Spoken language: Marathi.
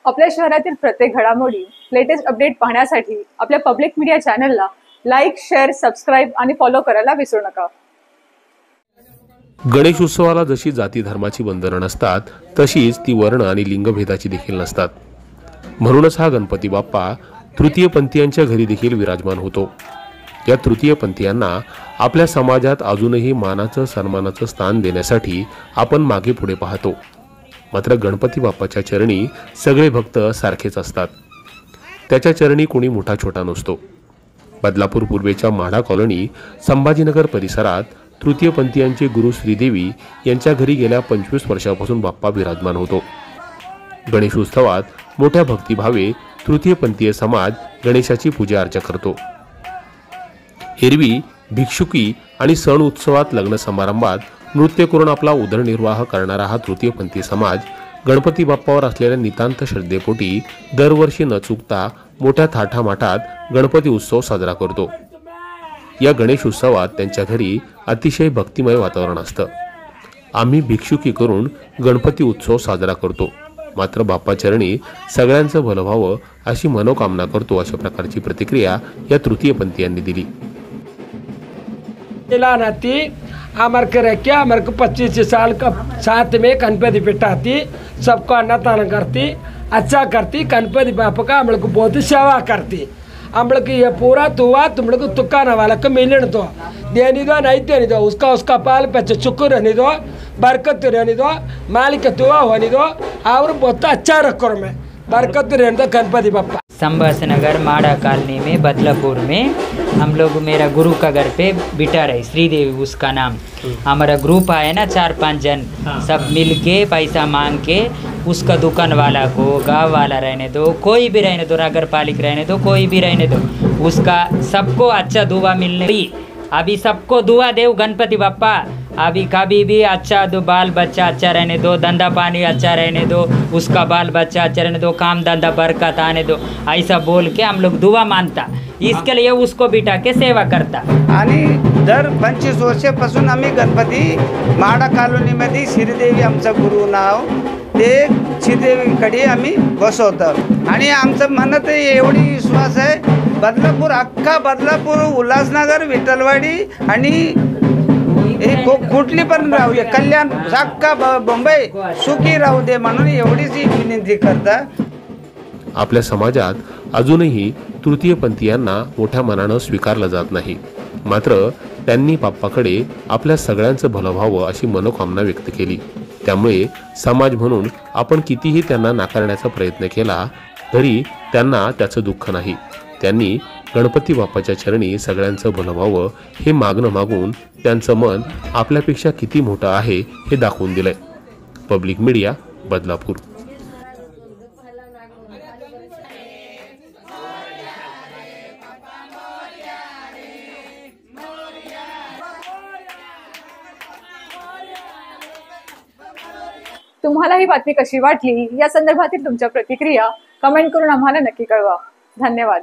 आपल्या शहरातील प्रत्येक घडामोडी, लेटेस्ट अपडेट पाहण्यासाठी आपल्या पब्लिक मीडिया चॅनलला लाईक, शेअर, सबस्क्राईब आणि फॉलो करायला विसरू नका। गणेश उत्सवाला जशी जाती धर्माची बंधनं नसतात, तशीच ती वर्ण आणि लिंगभेदाची देखील नसतात। म्हणूनच हा गणपती बाप्पा तृतीयपंथीयांच्या घरी देखील विराजमान होतो। या तृतीयपंथीयांना आपल्या समाजात अजूनही मानाचं, सन्मानाचं स्थान देण्यासाठी आपण मागे पुढे पाहतो। मात्र गणपती बाप्पाच्या चरणी सगळे भक्त सारखेच असतात। त्याच्या चरणी कोणी मोठा छोटा नसतो। बदलापूर पूर्वेच्या माढा कॉलनी संभाजीनगर परिसरात तृतीयपंथीयांचे गुरु श्रीदेवी यांच्या घरी गेल्या 25 वर्षापासून बाप्पा विराजमान होतो। गणेश उत्सवात मोठ्या भक्तिभावे तृतीयपंथीय समाज गणेशाची पूजा अर्चा करतो। एरवी भिक्षुकी आणि सण उत्सवात, लग्न समारंभात नृत्य करून आपला उदरनिर्वाह करणारा हा तृतीयपंथी समाज गणपती बाप्पावर असलेल्या नितांत श्रद्धेपोटी दरवर्षी न चुकता मोठ्या थाटामाटात गणपती उत्सव साजरा करतो। या गणेश उत्सवात त्यांच्या घरी अतिशय भक्तिमय वातावरण असतं। आम्ही भिक्षुकी करून गणपती उत्सव साजरा करतो, मात्र बाप्पा चरणी सगळ्यांचं भलं व्हावं अशी मनोकामना करतो, अशा प्रकारची प्रतिक्रिया या तृतीयपंथीयांनी दिली। हमारे को रखे हमारे को 25 साल का साथ में गणपति बिठाती, सबको अन्नदान करती, अच्छा करती। गणपति बापा का हम लोग को बहुत सेवा करती। हम लोग ये पूरा दुआ तुम लोग को तुक्काना वाला को मिलने दो, देने दो नहीं देने दो, उसका पाल बच्चे चुक्कर रहने दो, बरकत रहने दो, मालिक दुआ होने दो, और बहुत अच्छा रखो मैं बरकत रहने दो गणपति बापा। संभाजीनगर माड़ा कॉलोनी में बदलापुर में हम लोग, मेरा गुरु का घर पे बिठा रहे श्रीदेवी उसका नाम। हमारा ग्रुप आया ना 4-5 जन, सब मिल के पैसा मांग के उसका दुकान वाला को, गांव वाला रहने दो, कोई भी रहने दो, नगर पालिका रहने दो, कोई भी रहने दो, उसका सबको अच्छा दुआ मिलने। अभी सबको दुआ देव गणपति बाप्पा, अभी कभी भी अच्छा दो, बाल बच्चा अच्छा रहने दो, धंधा पानी अच्छा रहने दो, उसका बाल बच्चा अच्छा रहने दो, काम धंधा बरकत आने दो, ऐसा बोल के हम लोग दुआ मानता। इसके लिए उसको बिठा के सेवा करता। आणि दर 25 वर्षापासून आम्ही गणपती माडा कॉलनीमध्ये श्रीदेवी आमचा गुरु नाव, ते श्रीदेवीकडे आम्ही बसवतो। आणि आमचं मनात एवढी विश्वास आहे, बदलापूर, अख्खा बदलापूर, उल्हासनगर, विठ्ठलवाडी आणि कुठली पण राहू दे, कल्याण, अख्खा मुंबई सुखी राहू दे म्हणून एवढीच विनंती करता। आपल्या समाजात अजूनही तृतीयपंथीयांना मोठ्या मनानं स्वीकारलं जात नाही, मात्र त्यांनी बाप्पाकडे आपल्या सगळ्यांचं भलं व्हावं अशी मनोकामना व्यक्त केली। त्यामुळे समाज म्हणून आपण कितीही त्यांना नाकारण्याचा प्रयत्न केला तरी त्यांना त्याचं दुःख नाही। त्यांनी गणपती बाप्पाच्या चरणी सगळ्यांचं भलं व्हावं हे मागणं मागून त्यांचं मन आपल्यापेक्षा किती मोठं आहे हे दाखवून दिलंय। Public media, Badlapur. तुम्हाला ही बातमी कशी वाटली या संदर्भातील तुमच्या प्रतिक्रिया कमेंट करून आम्हाला नक्की कळवा। धन्यवाद।